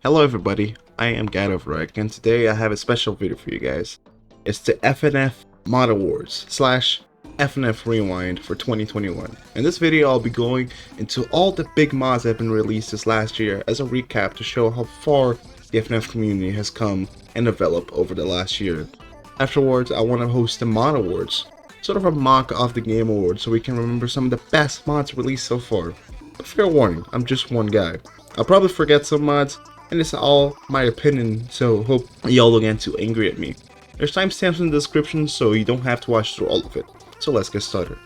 Hello everybody, I am Gadovrak, and today I have a special video for you guys. It's the FNF Mod Awards slash FNF Rewind for 2021. In this video I'll be going into all the big mods that have been released this last year as a recap to show how far the FNF community has come and developed over the last year. Afterwards I want to host the Mod Awards, sort of a mock of the Game Awards so we can remember some of the best mods released so far. But fair warning, I'm just one guy. I'll probably forget some mods, and it's all my opinion, so hope y'all don't get too angry at me. There's timestamps in the description, so you don't have to watch through all of it. So let's get started.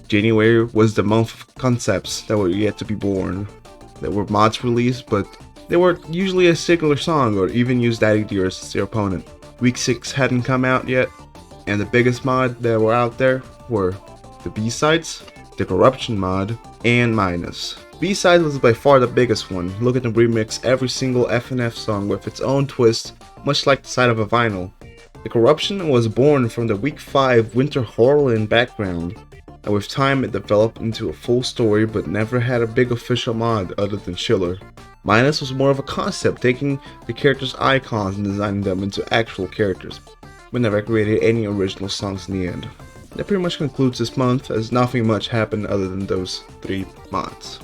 January was the month of concepts that were yet to be born. There were mods released, but they were usually a singular song or even used Daddy Dearest as their opponent. Week 6 hadn't come out yet, and the biggest mod that were out there were the B-Sides, the Corruption mod, and Minus. B-Sides was by far the biggest one. Look at them remix every single FNF song with its own twist, much like the side of a vinyl. The Corruption was born from the Week 5 Winter Horrorland background, and with time it developed into a full story but never had a big official mod other than Schiller. Minus was more of a concept, taking the characters' icons and designing them into actual characters, but never created any original songs in the end. That pretty much concludes this month, as nothing much happened other than those 3 mods.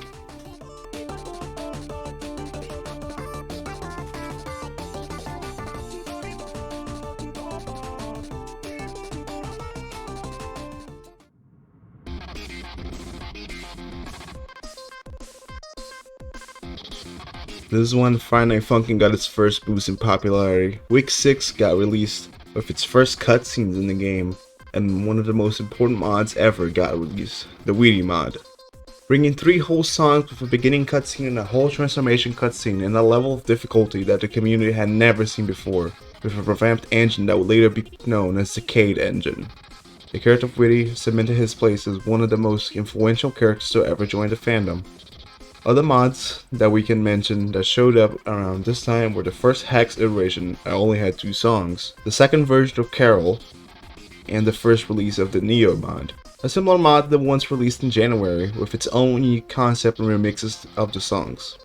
This is when Friday Night Funkin' got its first boost in popularity. Week 6 got released with its first cutscenes in the game, and one of the most important mods ever got released, the Weedy mod. Bringing 3 whole songs with a beginning cutscene and a whole transformation cutscene and a level of difficulty that the community had never seen before, with a revamped engine that would later be known as the Cade engine. The character of Weedy cemented his place as one of the most influential characters to ever join the fandom. Other mods that we can mention that showed up around this time were the first Hex iteration that only had 2 songs, the second version of Carol, and the first release of the Neo mod. A similar mod that once released in January with its own unique concept and remixes of the songs.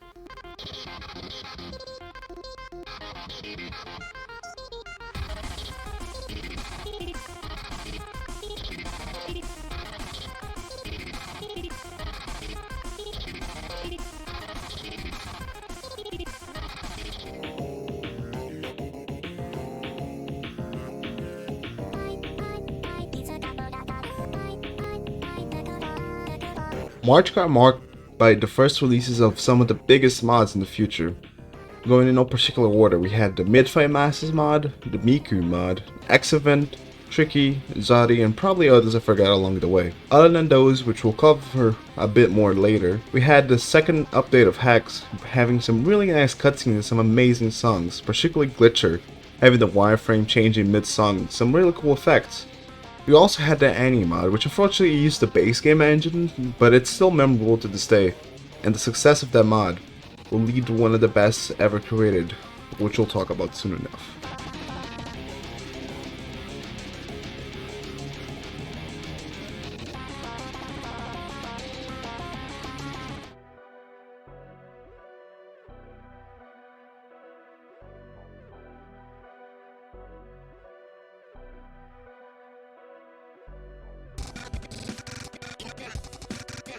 March got marked by the first releases of some of the biggest mods in the future. Going in no particular order, we had the Midfight Masters mod, the Miku mod, X-Event, Tricky, Zodi, and probably others I forgot along the way. Other than those, which we'll cover a bit more later, we had the second update of Hex, having some really nice cutscenes and some amazing songs, particularly Glitcher, having the wireframe changing mid-song and some really cool effects. We also had the Annie mod, which unfortunately used the base game engine, but it's still memorable to this day, and the success of that mod will lead to one of the best ever created, which we'll talk about soon enough.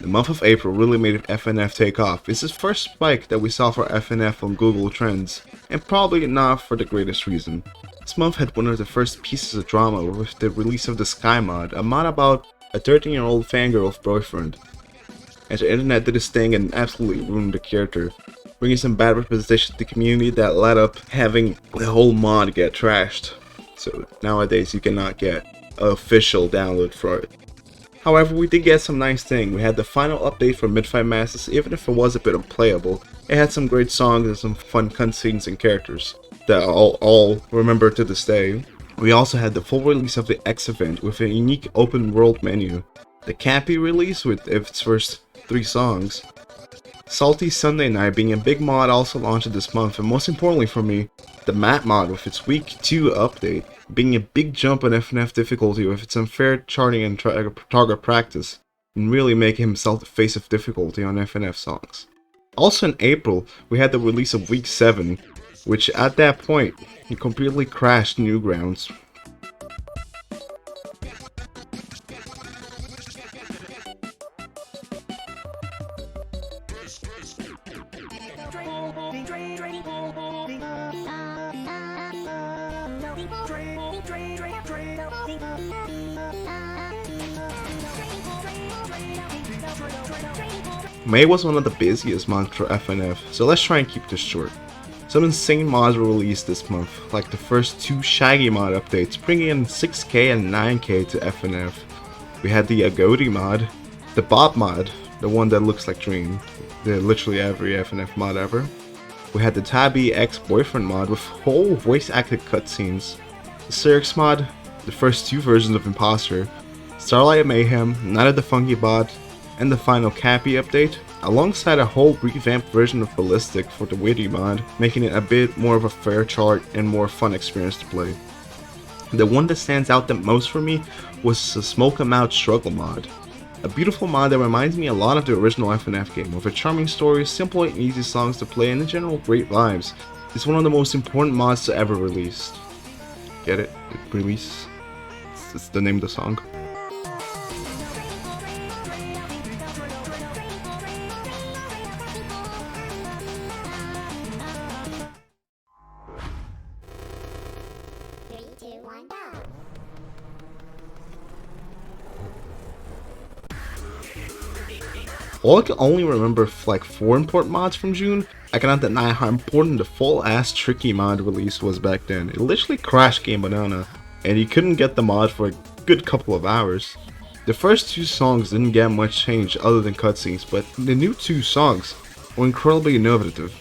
The month of April really made FNF take off. It's the first spike that we saw for FNF on Google Trends, and probably not for the greatest reason. This month had one of the first pieces of drama with the release of the Sky mod, a mod about a 13-year-old fangirl's boyfriend. And the internet did its thing and absolutely ruined the character, bringing some bad representation to the community that led up having the whole mod get trashed. So nowadays you cannot get an official download for it. However, we did get some nice thing. We had the final update for Midfight Masters. Even if it was a bit unplayable, it had some great songs and some fun cutscenes and characters that I'll all remember to this day. We also had the full release of the X event with a unique open world menu, the Campy release with its first 3 songs, Salty Sunday Night being a big mod also launched this month, and most importantly for me, the map mod with its week 2 update, being a big jump in FNF difficulty with its unfair charting and target practice, and really making himself the face of difficulty on FNF songs. Also in April, we had the release of week 7, which at that point, completely crashed Newgrounds. May was one of the busiest months for FNF, so let's try and keep this short. Some insane mods were released this month, like the first 2 Shaggy mod updates, bringing in 6k and 9k to FNF. We had the Agodi mod, the Bob mod, the one that looks like Dream, literally every FNF mod ever. We had the Tabby ex-boyfriend mod with whole voice-acted cutscenes, the Syrix mod, the first 2 versions of Imposter, Starlight Mayhem, Night of the Funky bot, and the final Cappy update, alongside a whole revamped version of Ballistic for the Witty mod, making it a bit more of a fair chart and more fun experience to play. The one that stands out the most for me was the Smoke 'em Out Struggle mod. A beautiful mod that reminds me a lot of the original FNF game, with a charming story, simple and easy songs to play, and in general great vibes. It's one of the most important mods to ever released. Get it? Release? It's the name of the song. While I can only remember like 4 important mods from June, I cannot deny how important the full-ass Tricky mod release was back then. It literally crashed Game Banana, and you couldn't get the mod for a good couple of hours. The first 2 songs didn't get much change other than cutscenes, but the new 2 songs were incredibly innovative,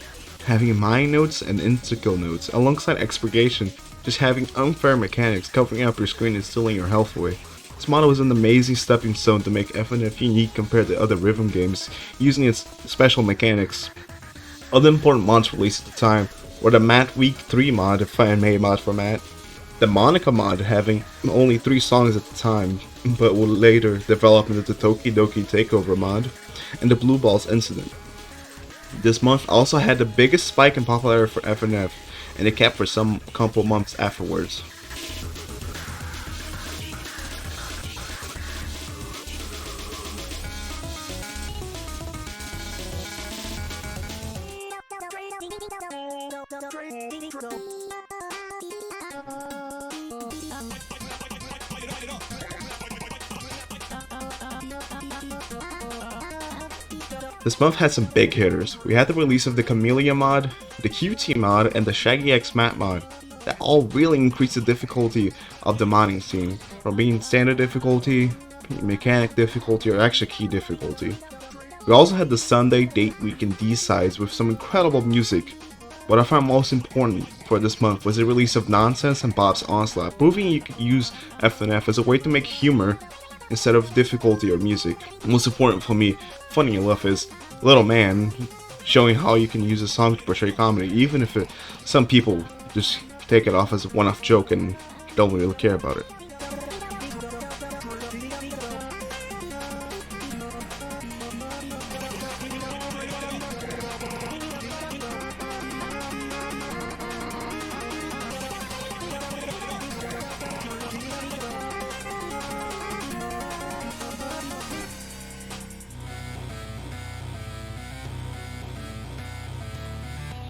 having mind notes and integral notes, alongside expurgation, just having unfair mechanics covering up your screen and stealing your health away. This mod was an amazing stepping stone to make FNF unique compared to other rhythm games, using its special mechanics. Other important mods released at the time were the Matt Week 3 mod, a fan-made mod for Matt, the Monica mod having only 3 songs at the time, but would later develop into the Toki Doki Takeover mod, and the Blue Balls incident. This month also had the biggest spike in popularity for FNF, and it kept for some couple months afterwards. This month had some big hitters. We had the release of the Camellia mod, the QT mod, and the Shaggy X Map mod that all really increased the difficulty of the modding scene, from being standard difficulty, mechanic difficulty, or extra key difficulty. We also had the Sunday, Date Week, and D-sides with some incredible music. What I found most important for this month was the release of Nonsense and Bob's Onslaught, proving you could use FNF as a way to make humor instead of difficulty or music. Most important for me, funny enough, is Little Man, showing how you can use a song to portray comedy, even if some people just take it off as a one-off joke and don't really care about it.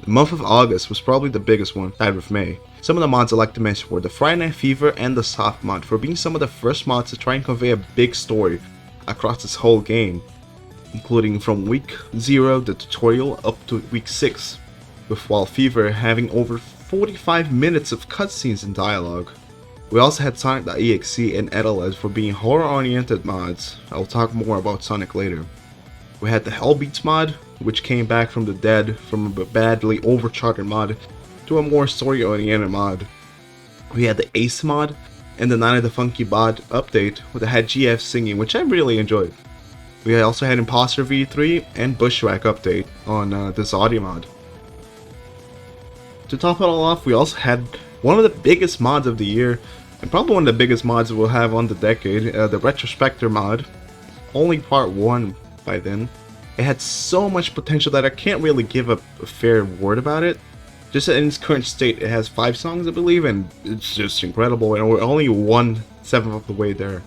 The month of August was probably the biggest one, tied with May. Some of the mods I'd like to mention were the Friday Night Fever and the Soft mod, for being some of the first mods to try and convey a big story across this whole game, including from week 0, the tutorial, up to week 6, with Wild Fever having over 45 minutes of cutscenes and dialogue. We also had sonic.exe and Edeled for being horror-oriented mods. I'll talk more about Sonic later. We had the Hellbeats mod, which came back from the dead from a badly overcharted mod to a more story-oriented mod. We had the Ace mod and the Night of the Funky bot update that had GF singing, which I really enjoyed. We also had Imposter V3 and Bushwhack update on this audio mod. To top it all off, we also had one of the biggest mods of the year, and probably one of the biggest mods we'll have on the decade, the Retrospector mod. Only part 1 by then. It had so much potential that I can't really give a fair word about it. Just in its current state, it has 5 songs, I believe, and it's just incredible, and we're only 1/7 of the way there.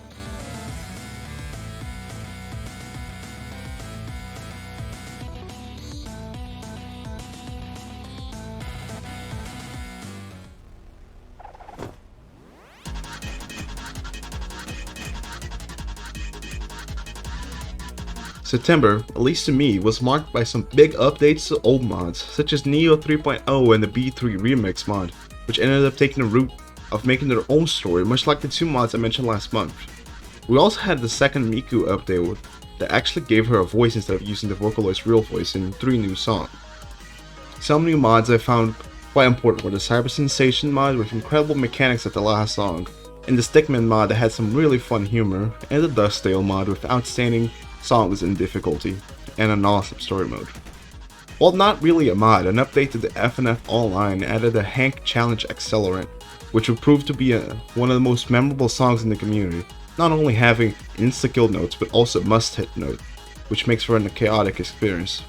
September, at least to me, was marked by some big updates to old mods, such as Neo 3.0 and the B3 Remix mod, which ended up taking the route of making their own story, much like the 2 mods I mentioned last month. We also had the second Miku update that actually gave her a voice instead of using the Vocaloid's real voice in 3 new songs. Some new mods I found quite important were the Cyber Sensation mod with incredible mechanics at the last song, and the Stickman mod that had some really fun humor, and the Dustdale mod with outstanding songs and difficulty, and an awesome story mode. While not really a mod, an update to the FNF Online added a Hank Challenge Accelerant, which would prove to be one of the most memorable songs in the community, not only having insta-kill notes but also must-hit note, which makes for a chaotic experience.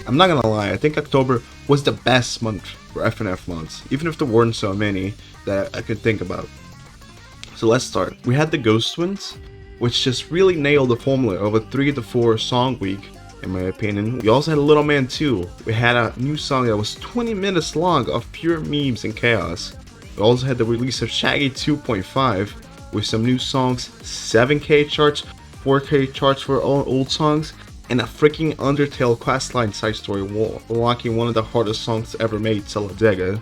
I'm not gonna lie, I think October was the best month for FNF mods, even if there weren't so many that I could think about. So let's start. We had the Ghost Twins, which just really nailed the formula of a 3 to 4 song week, in my opinion. We also had Little Man 2. We had a new song that was 20 minutes long of pure memes and chaos. We also had the release of Shaggy 2.5 with some new songs, 7K charts, 4K charts for old songs, and a freaking Undertale questline side story unlocking one of the hardest songs ever made, Saladega.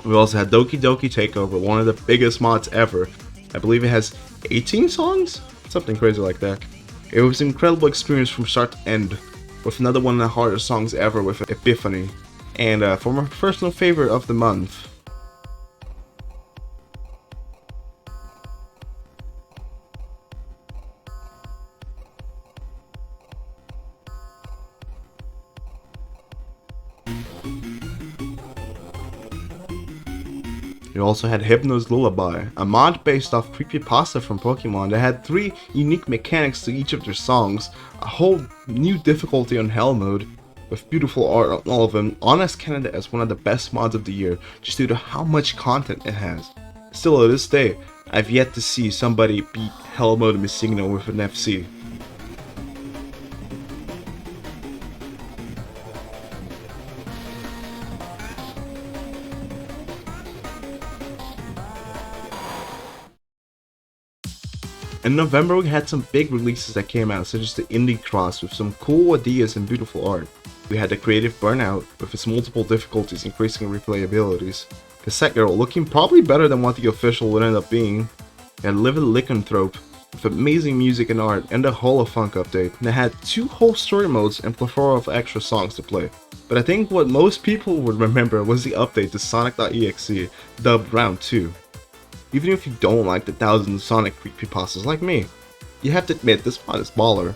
We also had Doki Doki Takeover, one of the biggest mods ever. I believe it has 18 songs? Something crazy like that. It was an incredible experience from start to end, with another one of the hardest songs ever with Epiphany. And for my personal favorite of the month, we also had Hypno's Lullaby, a mod based off creepypasta from Pokemon that had 3 unique mechanics to each of their songs, a whole new difficulty on Hell mode, with beautiful art on all of them. Honest Canada as one of the best mods of the year, just due to how much content it has. Still to this day, I've yet to see somebody beat Hell mode Missigno with an FC. In November, we had some big releases that came out, such as the Indie Cross with some cool ideas and beautiful art. We had the Creative Burnout with its multiple difficulties increasing replayabilities. Cassette Girl looking probably better than what the official would end up being. We had Livid Lycanthrope with amazing music and art, and the Holofunk update that had 2 whole story modes and plethora of extra songs to play. But I think what most people would remember was the update to sonic.exe, dubbed Round 2. Even if you don't like the thousands of Sonic creepypastas like me, you have to admit this mod is baller.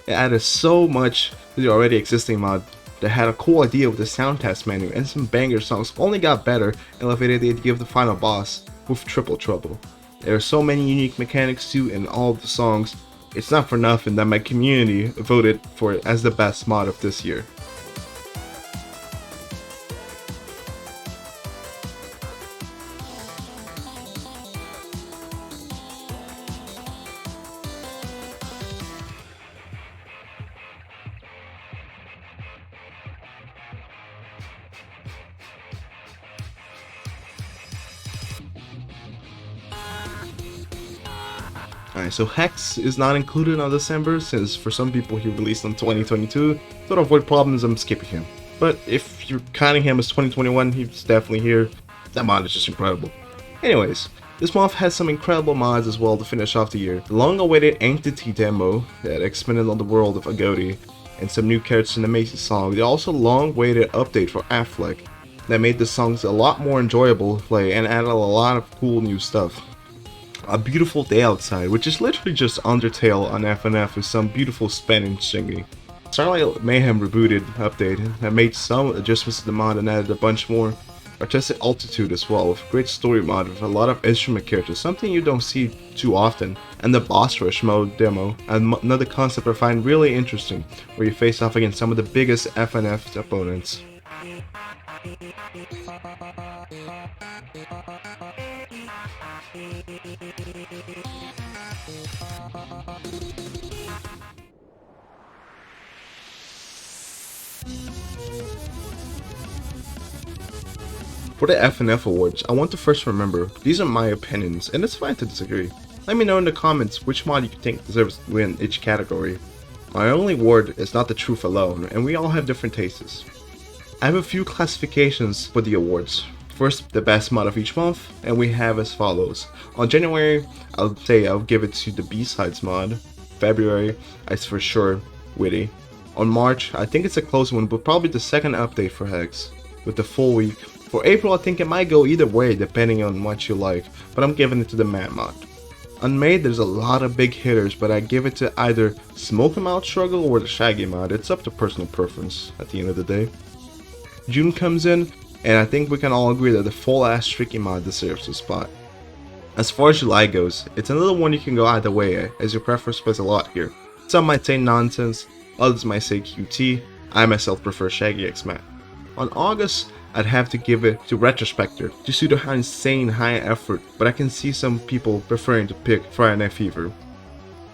It added so much to the already existing mod that had a cool idea with the sound test menu, and some banger songs only got better and elevated the idea of the final boss with Triple Trouble. There are so many unique mechanics too in all of the songs. It's not for nothing that my community voted for it as the best mod of this year. Alright, so Hex is not included on December, since for some people he released in 2022. So to avoid problems, I'm skipping him. But if you're counting him as 2021, he's definitely here. That mod is just incredible. Anyways, This month has some incredible mods as well to finish off the year. The long-awaited Entity demo that expanded on the world of Agoti, and some new characters in the Macy song. The also long-awaited update for Affleck that made the songs a lot more enjoyable to play and added a lot of cool new stuff. A Beautiful Day Outside, which is literally just Undertale on FNF with some beautiful Spanish singing. Starlight Mayhem rebooted update that made some adjustments to the mod and added a bunch more. Artistic Altitude as well, with great story mod with a lot of instrument characters, something you don't see too often, and the Boss Rush mode demo, another concept I find really interesting, where you face off against some of the biggest FNF opponents. For the FNF awards, I want to first remember, these are my opinions, and it's fine to disagree. Let me know in the comments which mod you think deserves to win each category. My only award is not the truth alone, and we all have different tastes. I have a few classifications for the awards. First, the best mod of each month, and we have as follows. On January, I'll give it to the B-Sides mod. February, it's for sure Witty. On March, I think it's a close one, but probably the second update for Hex, with the full week. For April, I think it might go either way depending on what you like, but I'm giving it to the Matte mod. On May, there's a lot of big hitters, but I give it to either Smoke 'em Out Struggle or the Shaggy mod. It's up to personal preference at the end of the day. June comes in, and I think we can all agree that the full-ass Tricky mod deserves a spot. As far as July goes, it's another one you can go either way, as your preference plays a lot here. Some might say nonsense, others might say QT, I myself prefer Shaggy X Matte. On August, I'd have to give it to Retrospector, just due to how insane high effort, but I can see some people preferring to pick Friday Night Fever.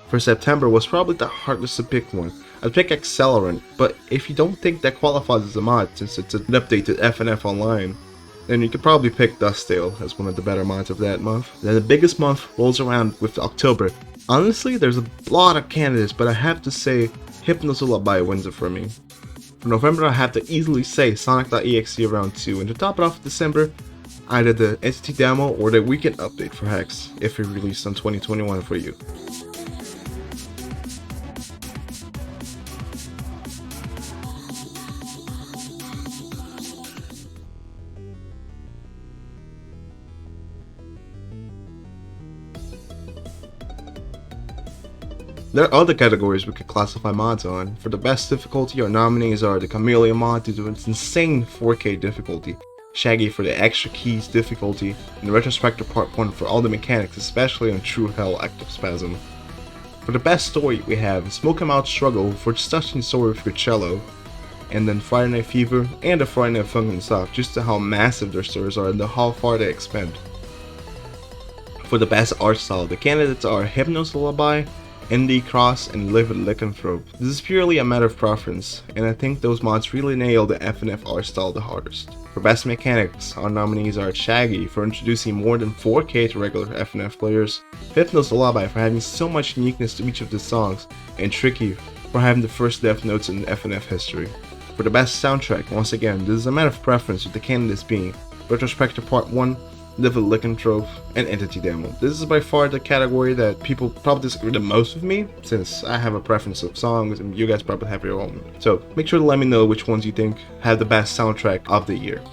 For September was probably the hardest to pick one. I'd pick Accelerant, but if you don't think that qualifies as a mod since it's an update to FNF Online, then you could probably pick Dustdale as one of the better mods of that month. Then the biggest month rolls around with October. Honestly, there's a lot of candidates, but I have to say Hypno's Lullaby wins it for me. For November, I have to easily say sonic.exe round 2, and to top it off in December, either the Entity demo or the weekend update for Hex, if it released in 2021 for you. There are other categories we could classify mods on. For the best difficulty, our nominees are the Chameleon mod due to its insane 4K difficulty, Shaggy for the extra keys difficulty, and the Retrospector Part 1 for all the mechanics, especially on True Hell Active Spasm. For the best story, we have Smoke 'em Out Struggle for its touching story with your cello, and then Friday Night Fever and the Friday Night Funkin stuff, just to how massive their stories are and how far they expand. For the best art style, the candidates are Hypno's Lullaby, Indie Cross, and Live with Lycanthrope. This is purely a matter of preference, and I think those mods really nail the FNF art style the hardest. For best mechanics, our nominees are Shaggy for introducing more than 4K to regular FNF players, Hypno's Lullaby for having so much uniqueness to each of the songs, and Tricky for having the first Death Notes in FNF history. For the best soundtrack, once again, this is a matter of preference, with the candidates being Retrospector Part 1, Live with Lycanthrope, and Entity Demo. This is by far the category that people probably disagree the most with me, since I have a preference of songs and you guys probably have your own. So make sure to let me know which ones you think have the best soundtrack of the year.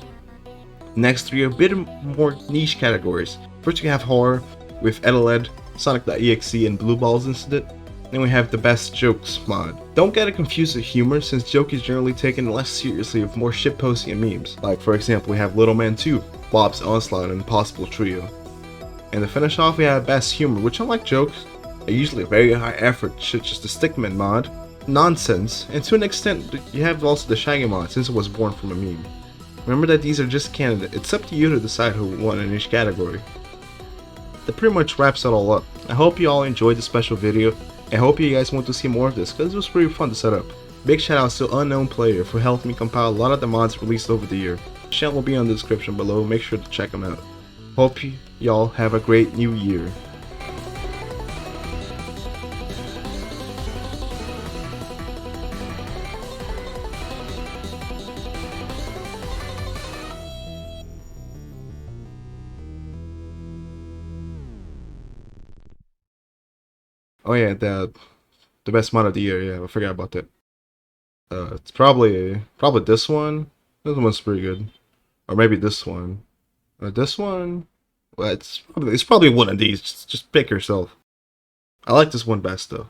Next three are a bit more niche categories. First we have Horror with Edeled, sonic.exe, and Blue Balls Incident. Then we have the best jokes mod. Don't get it confused with humor, since joke is generally taken less seriously with more shitposting and memes. Like for example, we have Little Man 2, Bob's Onslaught, and Possible Trio. And to finish off, we have best humor, which unlike jokes, are usually very high effort, such as the Stickman mod, nonsense, and to an extent, you have also the Shaggy mod, since it was born from a meme. Remember that these are just candidates. It's up to you to decide who won in each category. That pretty much wraps it all up. I hope you all enjoyed the special video. I hope you guys want to see more of this, because it was pretty fun to set up. Big shout outs to Unknown Player for helping me compile a lot of the mods released over the year. The channel will be in the description below, make sure to check them out. Hope y'all have a great new year. Oh yeah, the best mod of the year. Yeah, I forgot about that. It's probably this one. This one's pretty good, or maybe this one. This one. Well, it's probably one of these. Just pick yourself. I like this one best though.